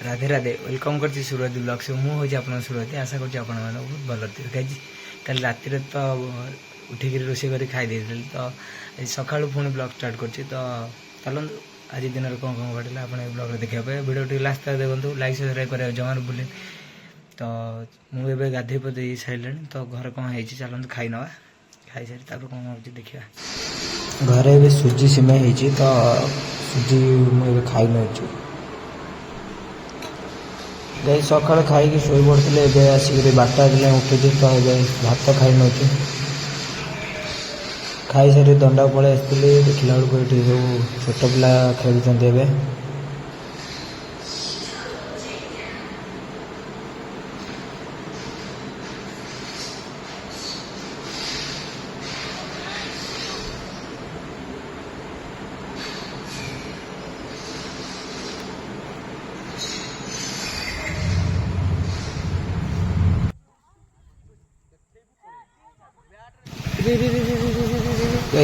Radhe Radhe welcome करছি Suraj blogs ମୁଁ ହେଉଛି ଆପଣଙ୍କ ସୁରଜ ଆଶା କରୁଛି ଆପଣମାନେ ବହୁତ ଭଲ ଥିବେ କାହିଁକି କାଲି ରାତିରେ ତ ଉଠିକିରି ରୋଷେଇ କରି ଖାଇ ଦେଇଥିଲି ତ ଆଜି ସକାଳୁ ପୁଣି ବ୍ଲଗ୍ ଷ୍ଟାର୍ଟ କରୁଛି ତ ଚାଲନ୍ତୁ ଆଜି ଦିନରେ କ'ଣ କ'ଣ ଘଟିଲା ଆପଣ ଏ ବ୍ଲଗ୍ରେ ଦେଖିବା ପାଇଁ ଭିଡ଼ିଓ ଟିକେ ଲାଷ୍ଟ ତକ ଦେଖନ୍ତୁ ଲାଇକ୍ ସବସ୍କ୍ରାଇବ୍ କରିବାକୁ ଜମାରୁ ଭୁଲିନି ତ ମୁଁ ଏବେ ଗାଧୋଇ ପାଧୋଇ ସାରିଲିଣି ତ ଘରେ କ'ଣ ହେଇଛି ଚାଲନ୍ତୁ ଖାଇ ନେବା ଖାଇସାରି ତାପରେ କ'ଣ ହେଉଛି ଦେଖିବା ଘରେ ଏବେ ସୁଜି ସିମେଇ ହେଇଛି ତ ସୁଜି ମୁଁ ଏବେ ଖାଇ ନେଉଛି ଗାଈ ସକାଳେ ଖାଇକି ଶୋଇ ପଡ଼ିଥିଲେ ଏବେ ଆସିକିରି 12ଟା ହେଲେ ଉଠୁଛି ତ ଏବେ ଭାତ ଖାଇ ନେଉଛି ଖାଇସାରି ଦଣ୍ଡା ପଳେଇ ଆସିଥିଲି ଦେଖିଲା ବେଳକୁ ଏଠି ସବୁ ଛୋଟ ପିଲା ଖେଳୁଛନ୍ତି ଏବେ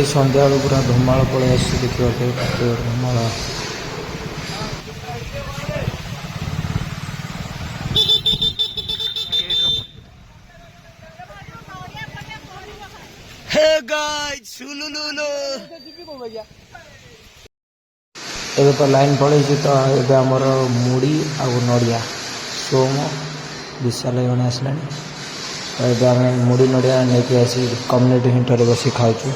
ସନ୍ଧ୍ୟା ବେଳକୁ ପୁରା ଧୁମାଳ ପଳେଇ ଆସିଛି ଦେଖିବା ପାଇଁ ଧୁମାଳ ଏବେ ତ ଲାଇନ୍ ପଳେଇଛି ତ ଏବେ ଆମର ମୁଢ଼ି ଆଉ ନଡ଼ିଆ ସୋମ ବିଶାଲ ଜଣେ ଆସିଲାଣି ତ ଏବେ ଆମେ ମୁଢ଼ି ନଡ଼ିଆ ନେଇକି ଆସି କମ୍ୟୁନିଟି ସେଣ୍ଟରରେ ବସି ଖାଉଛୁ